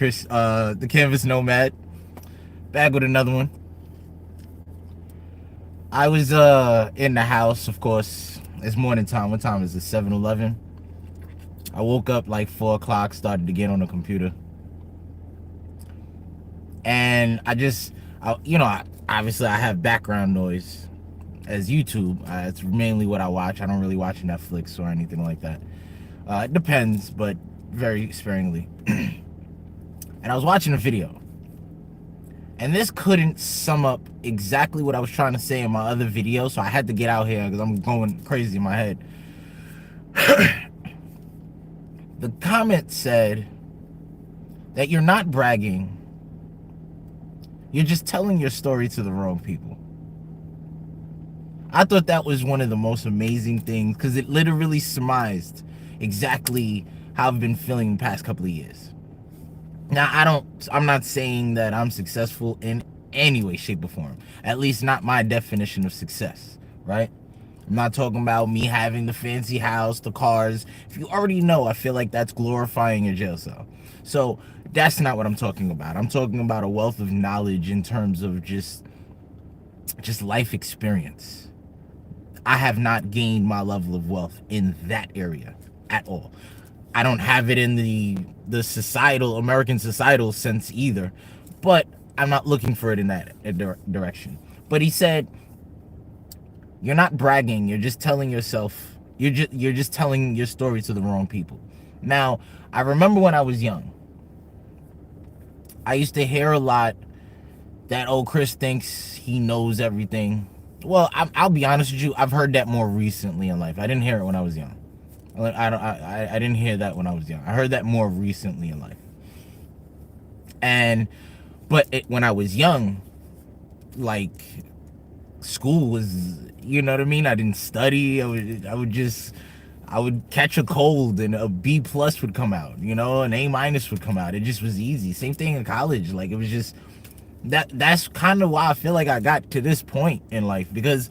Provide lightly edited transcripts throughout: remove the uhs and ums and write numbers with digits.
Chris, the Canvas Nomad, back with another one. I was in the house, of course. It's morning time. What time is it? 7:11. I woke up like 4 o'clock, started to get on the computer, and obviously I have background noise as YouTube. It's mainly what I watch. I don't really watch Netflix or anything like that. It depends, but very sparingly. And I was watching a video, and this couldn't sum up exactly what I was trying to say in my other video, so I had to get out here because I'm going crazy in my head. The comment said that you're not bragging, you're just telling your story to the wrong people. I thought that was one of the most amazing things because it literally surmised exactly how I've been feeling the past couple of years. Now, I'm not saying that I'm successful in any way, shape, or form. At least not my definition of success, right? I'm not talking about me having the fancy house, the cars. If you already know, I feel like that's glorifying your jail cell. So that's not what I'm talking about. I'm talking about a wealth of knowledge in terms of just life experience. I have not gained my level of wealth in that area at all. I don't have it in the American societal sense either, but I'm not looking for it in that direction. But he said, you're not bragging, you're just telling yourself, you're just telling your story to the wrong people. Now, I remember when I was young, I used to hear a lot that, oh, Chris thinks he knows everything. Well, I'll be honest with you, I've heard that more recently in life. I didn't hear it when I was young. I didn't hear that when I was young. I heard that more recently in life. When I was young, like, school was, you know what I mean? I didn't study. I would catch a cold and a B plus would come out, an A minus would come out. It just was easy. Same thing in college. Like, it was just that's kind of why I feel like I got to this point in life, because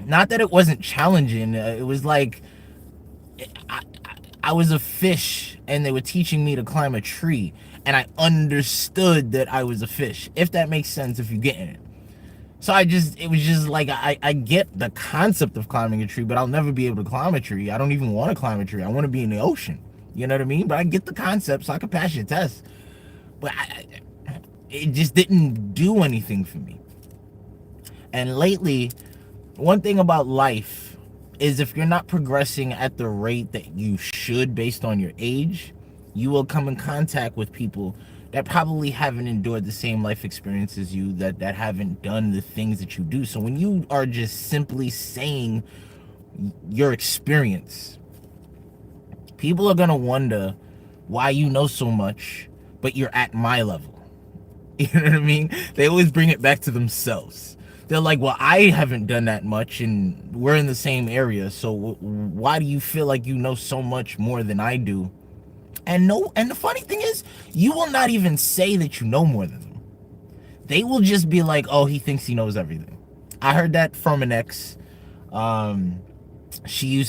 not that it wasn't challenging. It was like, I was a fish and they were teaching me to climb a tree, and I understood that I was a fish, if that makes sense, if you get it. So it was just like, I get the concept of climbing a tree, but I'll never be able to climb a tree. I don't even want to climb a tree. I want to be in the ocean. You know what I mean? But I get the concept, so I can pass your test. But it just didn't do anything for me. And lately, one thing about life is, if you're not progressing at the rate that you should based on your age, you will come in contact with people that probably haven't endured the same life experience as you, that haven't done the things that you do. So when you are just simply saying your experience, people are going to wonder why you know so much, but you're at my level. You know what I mean? They always bring it back to themselves. They're like, well, I haven't done that much and we're in the same area, so why do you feel like you know so much more than I do? And the funny thing is, you will not even say that you know more than them. They will just be like, oh, he thinks he knows everything. I heard that from an ex. She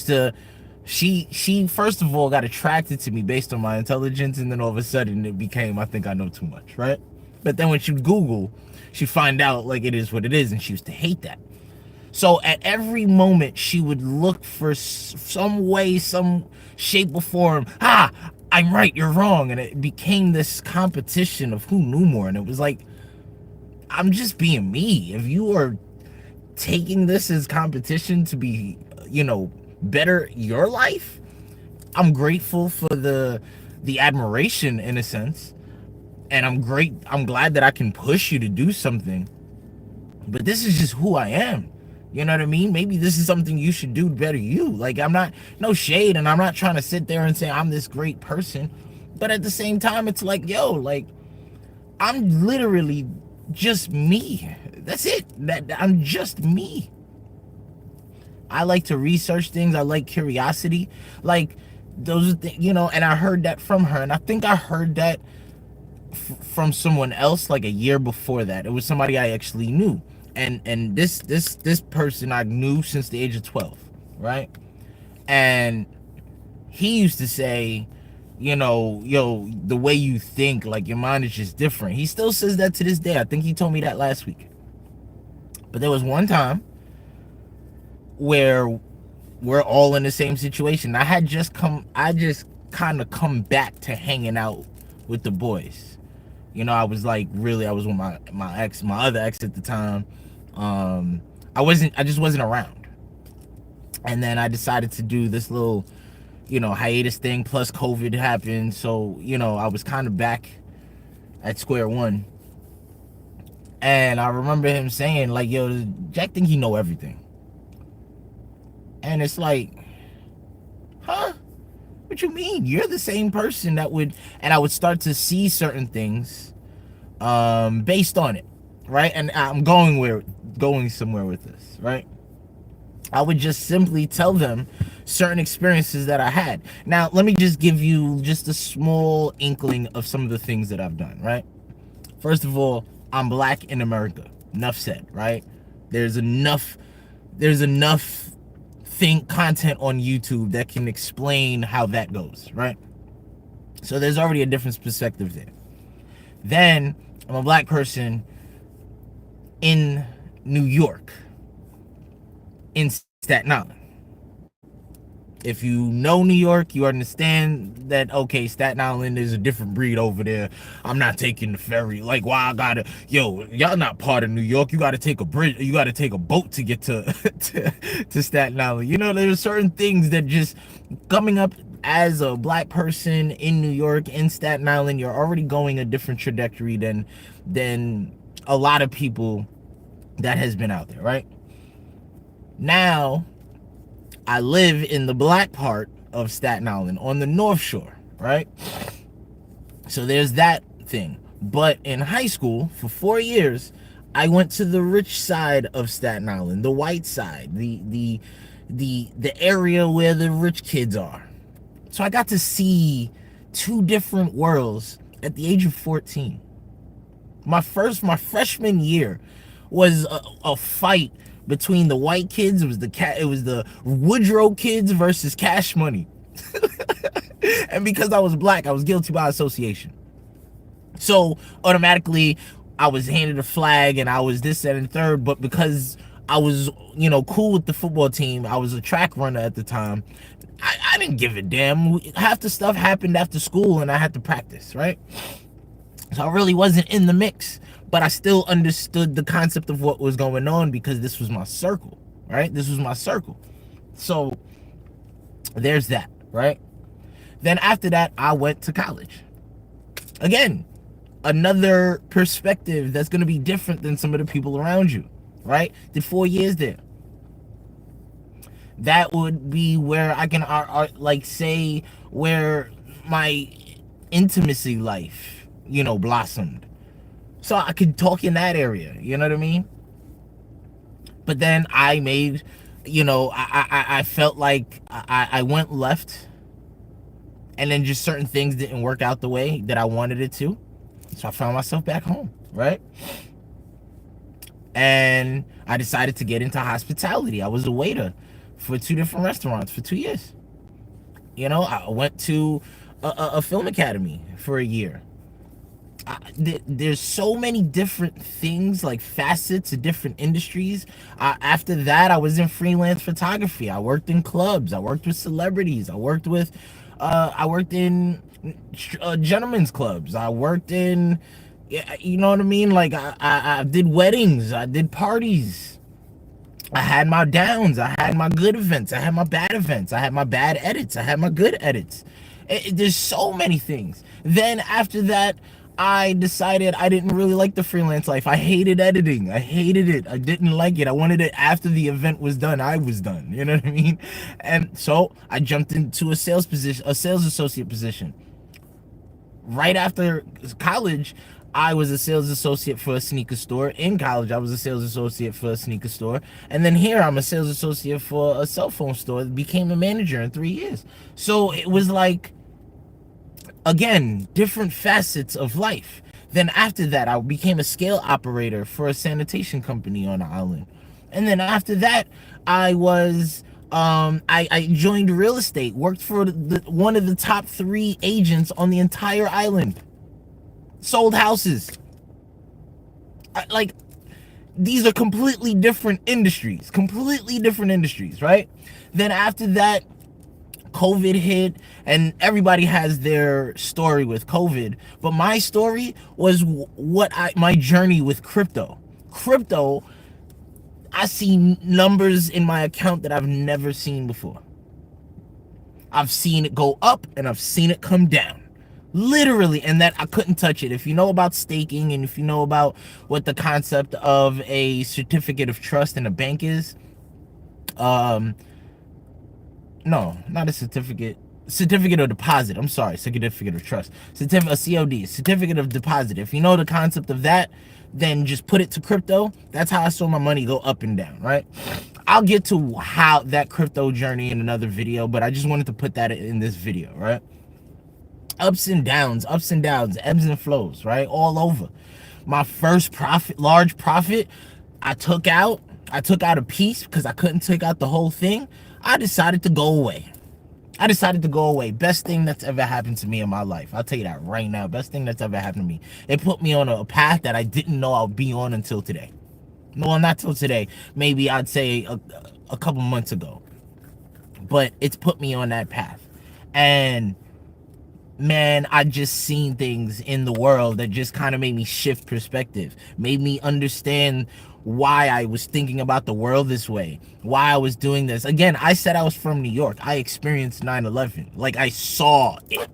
first of all got attracted to me based on my intelligence, and then all of a sudden it became, I think I know too much, right? But then when she Google, she find out like it is what it is, and she used to hate that. So at every moment, she would look for some way, some shape or form. I'm right, you're wrong. And it became this competition of who knew more. And it was like, I'm just being me. If you are taking this as competition to be, better your life, I'm grateful for the admiration, in a sense. And I'm glad that I can push you to do something. But this is just who I am. You know what I mean? Maybe this is something you should do better you. Like, I'm not, no shade, and I'm not trying to sit there and say I'm this great person. But at the same time, it's like, yo, like, I'm literally just me. That's it. I'm just me. I like to research things. I like curiosity. Like, those are things, and I heard that from her. And I think I heard that from someone else like a year before that. It was somebody I actually knew. And this person I knew since the age of 12, right? And he used to say, the way you think, like your mind is just different. He still says that to this day. I think he told me that last week. But there was one time where we're all in the same situation. I just kind of come back to hanging out with the boys. I was like, really, I was with my other ex at the time. I just wasn't around. And then I decided to do this little, hiatus thing, plus COVID happened. So, I was kind of back at square one. And I remember him saying, like, yo, Jack think he know everything. And it's like, huh? What you mean? You're the same person that would, and I would start to see certain things based on it, right? And I'm going somewhere with this, right? I would just simply tell them certain experiences that I had. Now, let me just give you just a small inkling of some of the things that I've done, right? First of all, I'm black in America. Enough said, right? There's enough content on YouTube that can explain how that goes, right? So there's already a different perspective there. Then I'm a black person in New York, in Staten Island. If you know New York, you understand that, okay, Staten Island is a different breed over there. y'all not part of New York. You gotta take a bridge, you gotta take a boat to get to to Staten Island. There's certain things that just coming up as a black person in New York, in Staten Island, you're already going a different trajectory than a lot of people that has been out there, right? Now I live in the black part of Staten Island on the North Shore, right? So there's that thing. But in high school, for 4 years, I went to the rich side of Staten Island, the white side, the area where the rich kids are. So I got to see two different worlds at the age of 14. My freshman year was a fight between the white kids. It was the Woodrow kids versus Cash Money. And because I was black, I was guilty by association. So automatically I was handed a flag and I was this, that, and third. But because I was, cool with the football team, I was a track runner at the time, I didn't give a damn. Half the stuff happened after school and I had to practice, right? So I really wasn't in the mix, but I still understood the concept of what was going on because this was my circle, right? This was my circle. So there's that, right? Then after that, I went to college. Again, another perspective that's going to be different than some of the people around you, right? Did 4 years there. That would be where I can say where my intimacy life, blossomed. So I could talk in that area, you know what I mean? But then I made, I felt like I went left, and then just certain things didn't work out the way that I wanted it to. So I found myself back home, right? And I decided to get into hospitality. I was a waiter for 2 different restaurants for 2 years. I went to a film academy for a year. There's so many different things, like facets of different industries. After that, I was in freelance photography. I worked in clubs. I worked with celebrities. I worked in gentlemen's clubs. I worked in, you know what I mean? Like I did weddings. I did parties. I had my downs. I had my good events. I had my bad events. I had my bad edits. I had my good edits. There's so many things. Then after that, I decided I didn't really like the freelance life. I hated editing. I hated it. I didn't like it. I wanted it after the event was done. I was done. You know what I mean? And so I jumped into a sales associate position. Right after college, I was a sales associate for a sneaker store. In college, I was a sales associate for a sneaker store. And then here, I'm a sales associate for a cell phone store. Became a manager in 3 years. So it was like, again, different facets of life. Then after that, I became a scale operator for a sanitation company on the island. And then after that, I was I joined real estate, worked for one of the top 3 agents on the entire island, sold houses. Like, these are completely different industries, right? Then after that, COVID hit, and everybody has their story with COVID, but my story was my journey with crypto. I see numbers in my account that I've never seen before. I've seen it go up and I've seen it come down, literally, and that I couldn't touch it. If you know about staking, and if you know about what the concept of a certificate of trust in a bank is, no, not a certificate of deposit. I'm sorry, certificate of trust, a COD, certificate of deposit. If you know the concept of that, then just put it to crypto. That's how I saw my money go up and down, right? I'll get to how that crypto journey in another video, but I just wanted to put that in this video, right? Ups and downs, ebbs and flows, right? All over. My first large profit, I took out a piece because I couldn't take out the whole thing. I decided to go away. Best thing that's ever happened to me in my life. I'll tell you that right now. Best thing that's ever happened to me. It put me on a path that I didn't know I'll be on until today. Well, not till today. Maybe I'd say a couple months ago. But it's put me on that path. And man, I just seen things in the world that just kind of made me shift perspective, made me understand why I was thinking about the world this way, why I was doing this. Again, I said I was from New York. I experienced 9/11. Like, I saw it.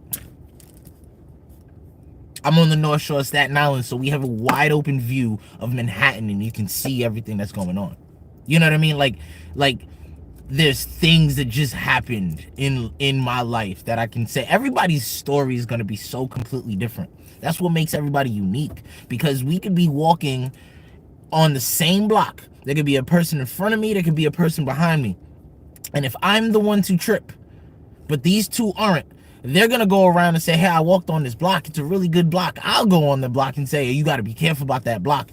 I'm on the North Shore of Staten Island, so we have a wide open view of Manhattan, and you can see everything that's going on. You know what I mean? Like there's things that just happened in my life that I can say. Everybody's story is going to be so completely different. That's what makes everybody unique, because we could be walking on the same block. There could be a person in front of me, there could be a person behind me, and if I'm the one to trip but these two aren't, they're gonna go around and say, hey, I walked on this block, it's a really good block. I'll go on the block and say, hey, you got to be careful about that block,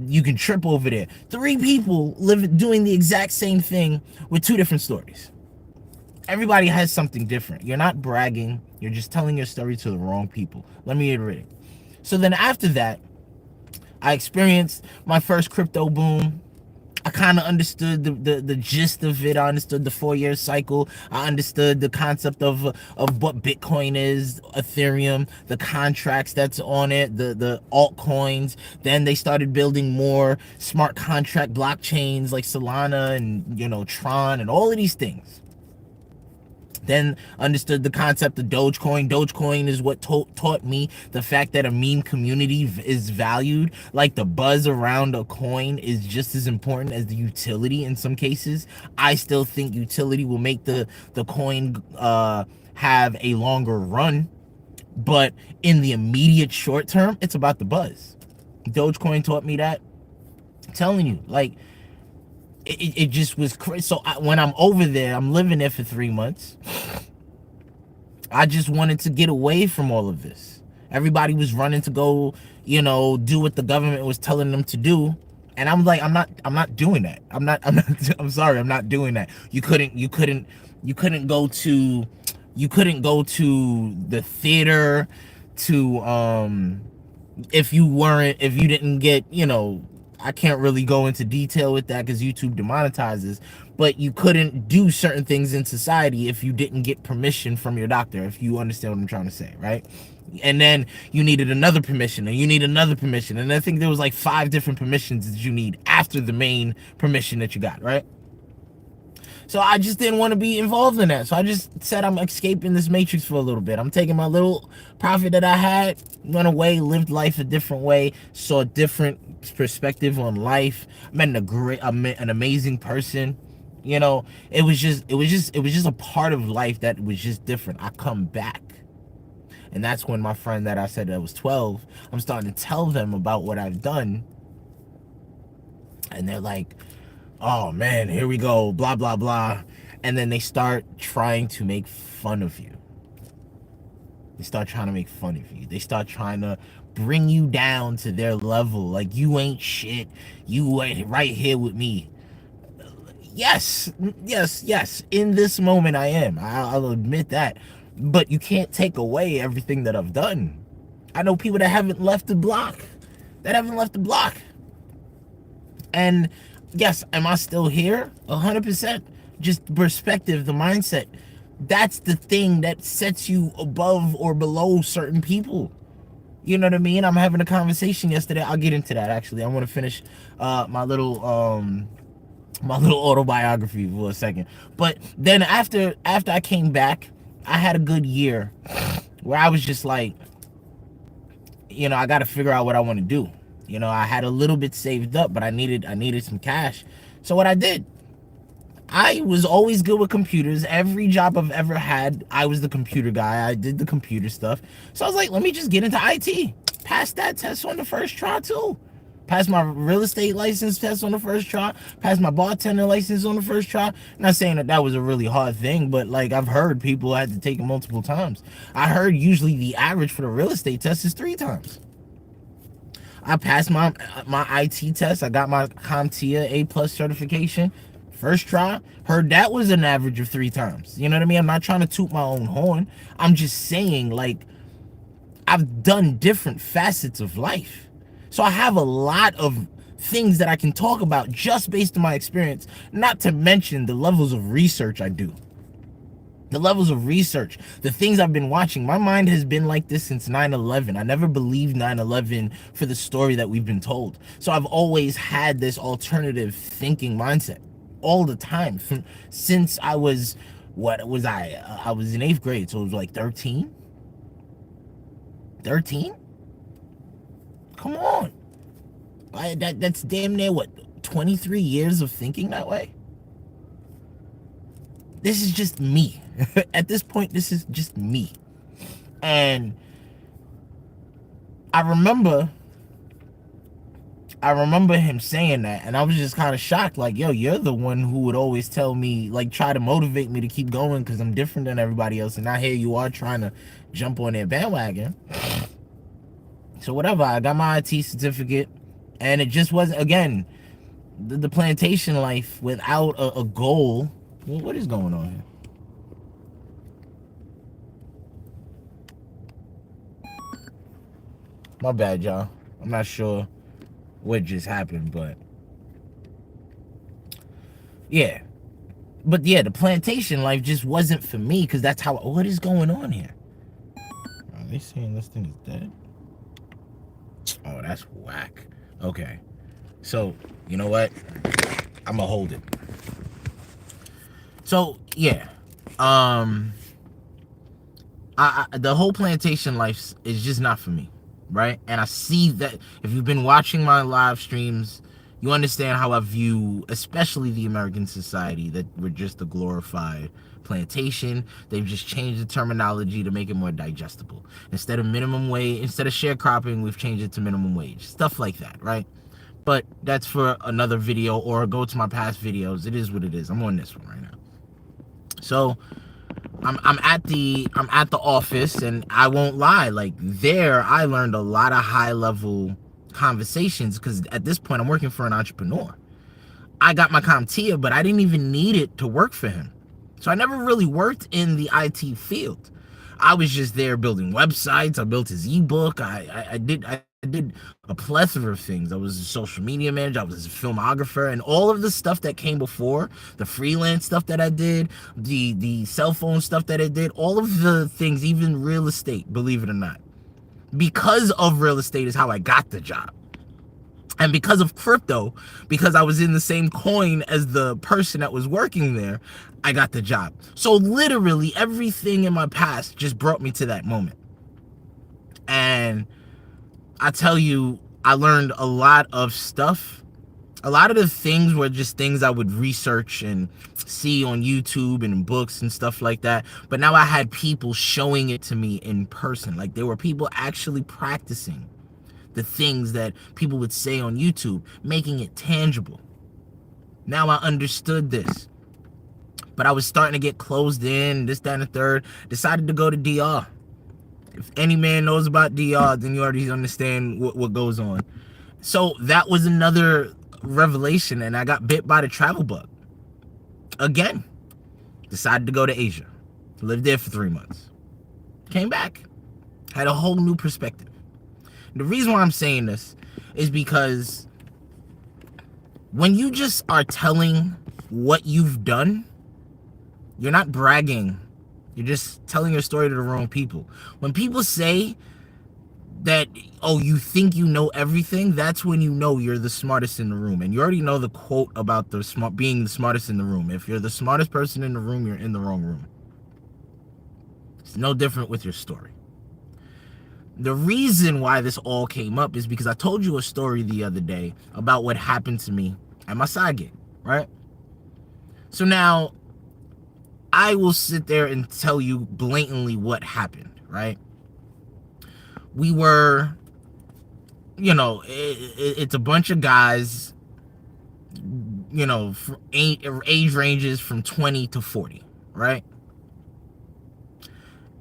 you can trip over there. 3 people doing the exact same thing with 2 different stories. Everybody has something different. You're not bragging, you're just telling your story to the wrong people. Let me iterate. So then after that, I experienced my first crypto boom. I kind of understood the gist of it. I understood the 4-year cycle. I understood the concept of what Bitcoin is, Ethereum, the contracts that's on it, the altcoins. Then they started building more smart contract blockchains like Solana and, Tron and all of these things. Then understood the concept of Dogecoin. Dogecoin is what taught me the fact that a meme community is valued. Like, the buzz around a coin is just as important as the utility in some cases. I still think utility will make the coin have a longer run, but in the immediate short term, it's about the buzz. Dogecoin taught me that. I'm telling you, like, it just was crazy. So when I'm over there, I'm living there for 3 months. I just wanted to get away from all of this. Everybody was running to go, do what the government was telling them to do. And I'm like, I'm not doing that. I'm sorry, I'm not doing that. You couldn't go to the theater to, if you didn't get, I can't really go into detail with that because YouTube demonetizes, but you couldn't do certain things in society if you didn't get permission from your doctor, if you understand what I'm trying to say, right? And then you needed another permission, and you need another permission, and I think there was like 5 different permissions that you need after the main permission that you got, right? So I just didn't want to be involved in that. So I just said, I'm escaping this matrix for a little bit. I'm taking my little profit that I had, went away, lived life a different way, saw a different perspective on life. I met an amazing person. It was just a part of life that was just different. I come back. And that's when my friend that I said that was 12, I'm starting to tell them about what I've done. And they're like, oh man, here we go, blah, blah, blah. And then they start trying to make fun of you. They start trying to bring you down to their level. Like, you ain't shit. You ain't right here with me. Yes, yes. In this moment, I am. I'll admit that. But you can't take away everything that I've done. I know people that haven't left the block. That haven't left the block. And yes, am I still here? 100%. Just perspective, the mindset. That's the thing that sets you above or below certain people. You know what I mean? I'm having a conversation yesterday. I'll get into that actually. I want to finish my little autobiography for a second. But then after I came back, I had a good year where I was just like, I got to figure out what I want to do. I had a little bit saved up, but I needed some cash. So what I did, I was always good with computers. Every job I've ever had, I was the computer guy. I did the computer stuff. So I was like, let me just get into IT. Pass that test on the first try too. Pass my real estate license test on the first try. Pass my bartender license on the first try. Not saying that was a really hard thing, but like I've heard people had to take it multiple times. I heard usually the average for the real estate test is 3 times. I passed my IT test. I got my CompTIA A+ certification. First try. Heard that was an average of 3 times. You know what I mean? I'm not trying to toot my own horn. I'm just saying, like, I've done different facets of life. So I have a lot of things that I can talk about just based on my experience, not to mention the levels of research I do. The levels of research, the things I've been watching. My mind has been like this since 9/11. I never believed 9/11 for the story that we've been told. So I've always had this alternative thinking mindset all the time. Since I was, I was in 8th grade, so it was like 13? 13? Come on. That's damn near, 23 years of thinking that way? This is just me. At this point, this is just me. And I remember him saying that, and I was just kind of shocked, like, yo, you're the one who would always tell me, like, try to motivate me to keep going because I'm different than everybody else, and now here you are trying to jump on their bandwagon. So whatever, I got my IT certificate, and it just wasn't, again, the plantation life without a goal. Well, what is going on here? My bad, y'all. I'm not sure what just happened, but yeah. But yeah, the plantation life just wasn't for me, because that's how, what is going on here? Are they saying this thing is dead? Oh, that's whack. Okay. So, you know what? I'm gonna hold it. So, yeah. The whole plantation life is just not for me, right? And I see that if you've been watching my live streams, you understand how I view, especially the American society, that we're just a glorified plantation. They've just changed the terminology to make it more digestible. Instead of minimum wage, instead of sharecropping, we've changed it to minimum wage. Stuff like that, right? But that's for another video, or go to my past videos. It is what it is. I'm on this one right now. So I'm at the office, and I won't lie, like, there I learned a lot of high level conversations, because at this point I'm working for an entrepreneur. I got my CompTIA, but I didn't even need it to work for him. So I never really worked in the IT field. I was just there building websites. I built his ebook. I did a plethora of things. I was a social media manager. I was a filmographer, and all of the stuff that came before, the freelance stuff that I did, the cell phone stuff that I did, all of the things, even real estate, believe it or not. Because of real estate is how I got the job. And because of crypto, because I was in the same coin as the person that was working there, I got the job. So literally everything in my past just brought me to that moment. And I tell you, I learned a lot of stuff. A lot of the things were just things I would research and see on YouTube and books and stuff like that. But now I had people showing it to me in person. Like, there were people actually practicing the things that people would say on YouTube, making it tangible. Now I understood this. But I was starting to get closed in, this, that, and the third. Decided to go to DR. If any man knows about DR, then you already understand what goes on. So that was another revelation, and I got bit by the travel bug. again. Decided to go to Asia. Lived there for 3 months. Came back. Had a whole new perspective. The reason why I'm saying this is because when you just are telling what you've done, you're not bragging. You're just telling your story to the wrong people. When people say that, oh, you think you know everything, that's when you know you're the smartest in the room. And you already know the quote about being the smartest in the room. If you're the smartest person in the room, you're in the wrong room. It's no different with your story. The reason why this all came up is because I told you a story the other day about what happened to me at my side gig, right? So now I will sit there and tell you blatantly what happened, right? We were, it's a bunch of guys, age ranges from 20 to 40, right?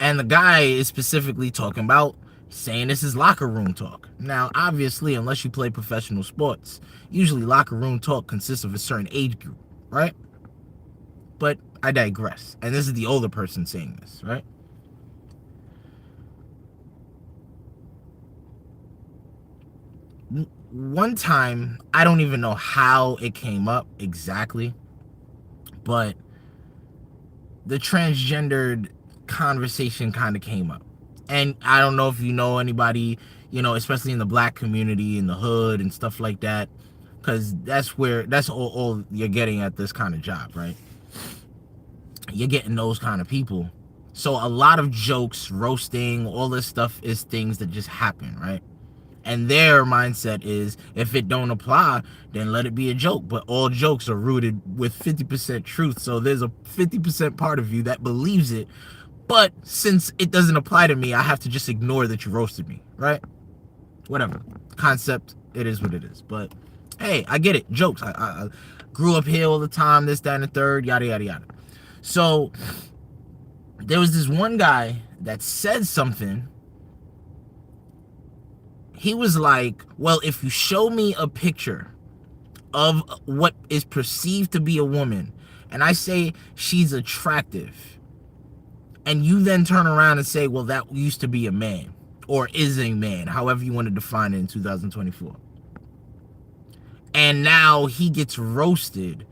And the guy is specifically talking about saying this is locker room talk. Now, obviously, unless you play professional sports, usually locker room talk consists of a certain age group, right? But I digress. And this is the older person saying this, right? One time, I don't even know how it came up exactly, but the transgendered conversation kind of came up. And I don't know if you know anybody, especially in the black community, in the hood and stuff like that, because that's all you're getting at this kind of job, right? You're getting those kind of people. So a lot of jokes, roasting, all this stuff is things that just happen, right? And their mindset is, if it don't apply, then let it be a joke. But all jokes are rooted with 50% truth. So there's a 50% part of you that believes it. But since it doesn't apply to me, I have to just ignore that you roasted me, right? Whatever. Concept, it is what it is. But, hey, I get it. Jokes. I grew up here all the time, this, that, and the third, yada, yada, yada. So, there was this one guy that said something. He was like, well, if you show me a picture of what is perceived to be a woman, and I say she's attractive, and you then turn around and say, well, that used to be a man, or is a man, however you want to define it in 2024. And now he gets roasted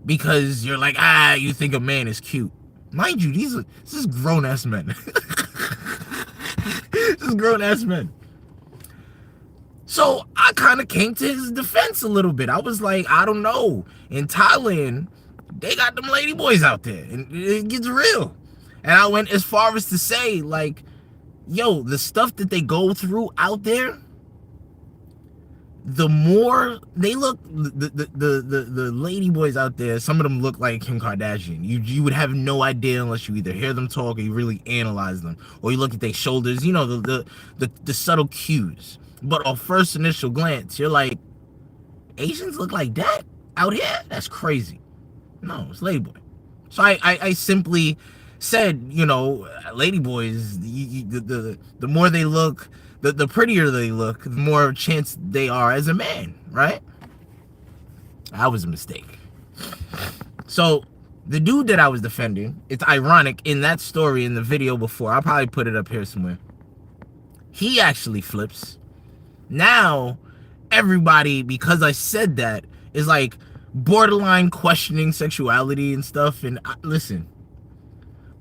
because you're like, you think a man is cute. Mind you, this is grown-ass men. This is grown-ass men. So I kind of came to his defense a little bit. I was like, I don't know. In Thailand, they got them lady boys out there, and it gets real. And I went as far as to say, like, yo, the stuff that they go through out there, the more they look, the lady boys out there, some of them look like Kim Kardashian. You would have no idea unless you either hear them talk or you really analyze them, or you look at their shoulders, the subtle cues. But on first initial glance, you're like, Asians look like that out here? That's crazy. No, it's lady boy. So I simply said, lady boys, the more they look, the prettier they look, the more chance they are as a man, right? That was a mistake. So the dude that I was defending, it's ironic, in that story, in the video before, I'll probably put it up here somewhere, he actually flips. Now everybody, because I said that, is like borderline questioning sexuality and stuff. And listen,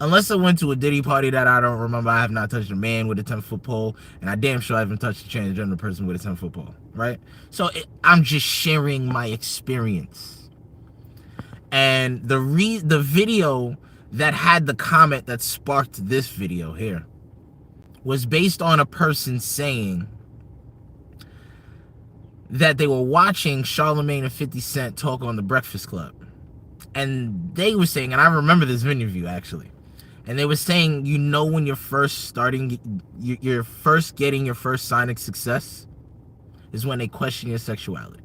unless I went to a Diddy party that I don't remember, I have not touched a man with a 10-foot pole, and I damn sure I haven't touched a transgender person with a 10-foot pole, right? So I'm just sharing my experience. And the video that had the comment that sparked this video here was based on a person saying that they were watching Charlamagne and 50 Cent talk on The Breakfast Club. And they were saying, and I remember this interview actually, and they were saying, when you're first starting, you're first getting your first sign of success is when they question your sexuality.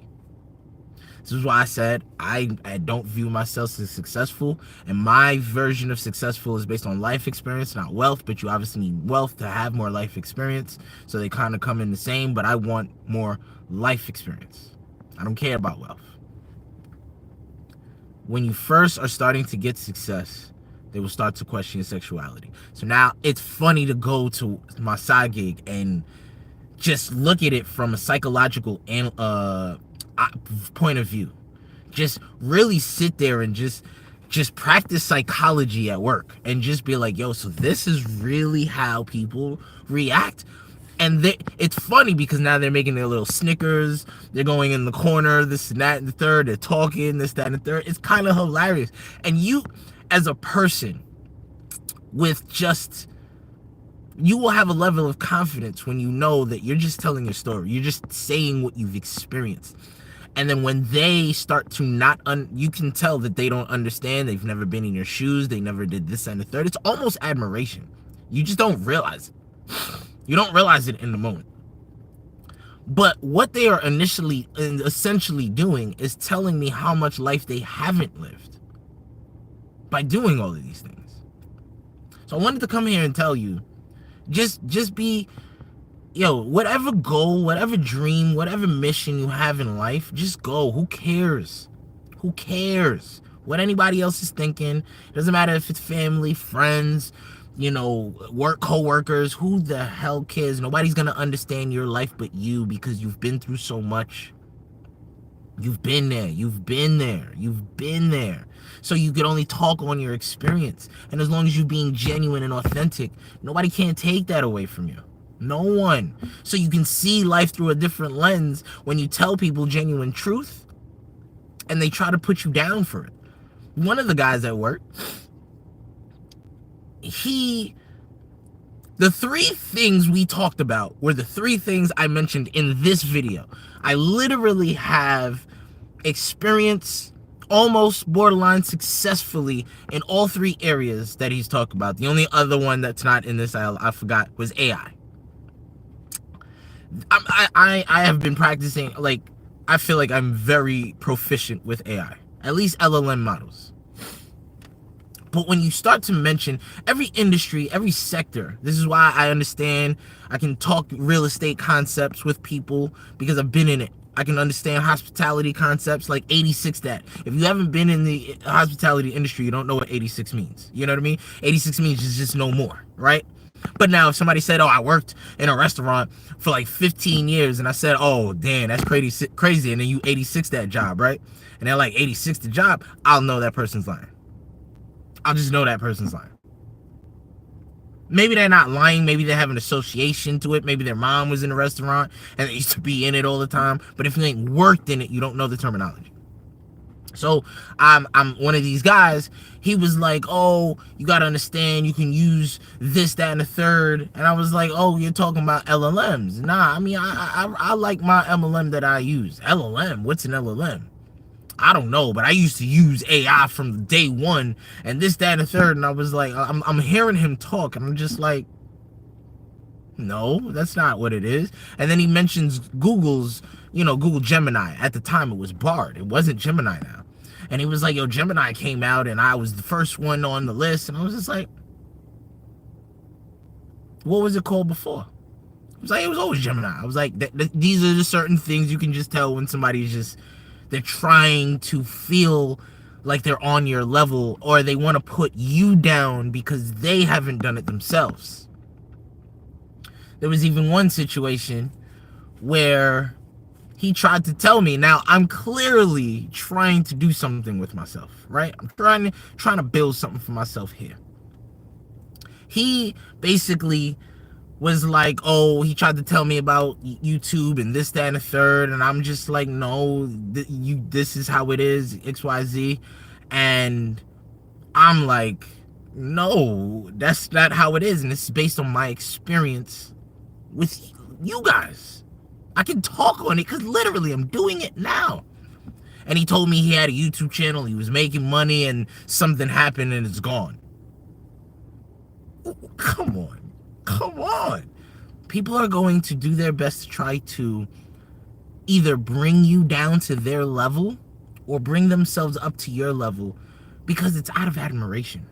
This is why I said I don't view myself as successful, and my version of successful is based on life experience, not wealth. But you obviously need wealth to have more life experience, so they kind of come in the same. But I want more life experience. I don't care about wealth. when you first are starting to get success, they will start to question your sexuality. So now it's funny to go to my side gig and just look at it from a psychological point of view. Just really sit there and just practice psychology at work and just be like, yo, so this is really how people react. And it's funny because now they're making their little Snickers, they're going in the corner, this and that and the third, they're talking, this, that, and the third. It's kind of hilarious. And you, as a person, you will have a level of confidence when you know that you're just telling your story. You're just saying what you've experienced. And then when they start to you can tell that they don't understand. They've never been in your shoes. They never did this and the third. It's almost admiration. You just don't realize it. You don't realize it in the moment. But what they are essentially doing is telling me how much life they haven't lived by doing all of these things. So I wanted to come here and tell you, just be, whatever goal, whatever dream, whatever mission you have in life, just go. Who cares? Who cares what anybody else is thinking? It doesn't matter if it's family, friends, work co-workers. Who the hell cares? Nobody's gonna understand your life but you, because you've been through so much. You've been there. So you could only talk on your experience. And as long as you're being genuine and authentic, nobody can take that away from you. No one. So you can see life through a different lens when you tell people genuine truth and they try to put you down for it. One of the guys at work, the three things we talked about were the three things I mentioned in this video. I literally have experience almost borderline successfully in all three areas that he's talked about. The only other one that's not in this I forgot was AI. I have been practicing, I feel like I'm very proficient with AI, at least LLM models. But when you start to mention every industry, every sector, this is why I understand. I can talk real estate concepts with people because I've been in it. I can understand hospitality concepts like 86 that. If you haven't been in the hospitality industry, you don't know what 86 means. You know what I mean? 86 means just no more, right? But now if somebody said, oh, I worked in a restaurant for like 15 years, and I said, oh, damn, that's crazy, and then you 86 that job, right? And they're like 86 the job, I'll know that person's lying. I'll just know that person's lying. Maybe they're not lying. Maybe they have an association to it. Maybe their mom was in a restaurant and they used to be in it all the time. But if you ain't worked in it, you don't know the terminology. So I'm one of these guys. He was like, oh, you got to understand, you can use this, that, and the third. And I was like, oh, you're talking about LLMs. Nah, I mean, I like my MLM that I use. LLM? What's an LLM? I don't know, but I used to use AI from day one and this, that, and the third. And I was like, I'm hearing him talk and I'm just like, no, that's not what it is. And then he mentions Google's, Google Gemini. At the time it was Bard. It wasn't Gemini now. And he was like, yo, Gemini came out and I was the first one on the list. And I was just like, what was it called before? I was like, it was always Gemini. I was like, these are the certain things you can just tell when somebody's they're trying to feel like they're on your level, or they want to put you down because they haven't done it themselves. There was even one situation where he tried to tell me, now I'm clearly trying to do something with myself, right? I'm trying to build something for myself here. He basically was like, oh, he tried to tell me about YouTube and this, that, and the third, and I'm just like, no, this is how it is, XYZ. And I'm like, no, that's not how it is, and it's based on my experience with you guys. I can talk on it because literally I'm doing it now. And he told me he had a YouTube channel, he was making money, and something happened and it's gone. Come on. People are going to do their best to try to either bring you down to their level or bring themselves up to your level because it's out of admiration.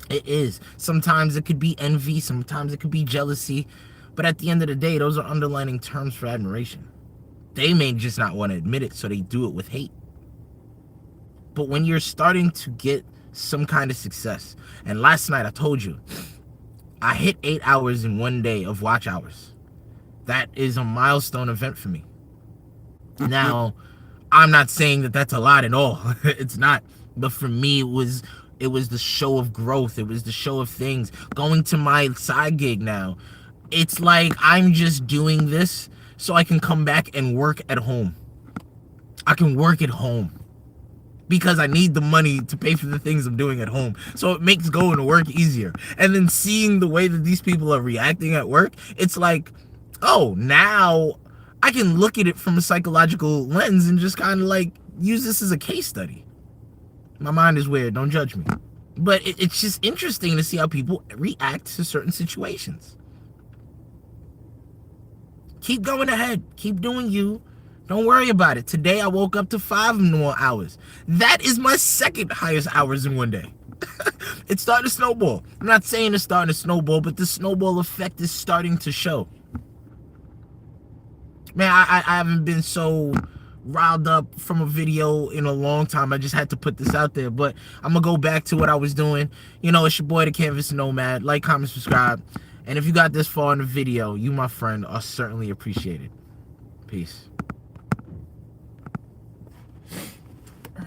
It is. Sometimes it could be envy, sometimes it could be jealousy, but at the end of the day, those are underlining terms for admiration. They may just not want to admit it, so they do it with hate. But when you're starting to get some kind of success, and last night I told you, I hit 8 hours in one day of watch hours. That is a milestone event for me. Now, I'm not saying that that's a lot at all. It's not. But for me, it was the show of growth. It was the show of things. Going to my side gig now, it's like I'm just doing this so I can come back and work at home. I can work at home because I need the money to pay for the things I'm doing at home. So it makes going to work easier. And then seeing the way that these people are reacting at work, it's like, oh, now I can look at it from a psychological lens and just kind of like use this as a case study. My mind is weird, don't judge me. But it's just interesting to see how people react to certain situations. Keep going ahead. Keep doing you. Don't worry about it. Today I woke up to 5 more hours. That is my second highest hours in one day. It's starting to snowball. I'm not saying it's starting to snowball, but the snowball effect is starting to show. Man, I haven't been so riled up from a video in a long time. I just had to put this out there, but I'm gonna go back to what I was doing. You know, it's your boy, the Canvas Nomad. Like, comment, subscribe. And if you got this far in the video, you, my friend, are certainly appreciated. Peace.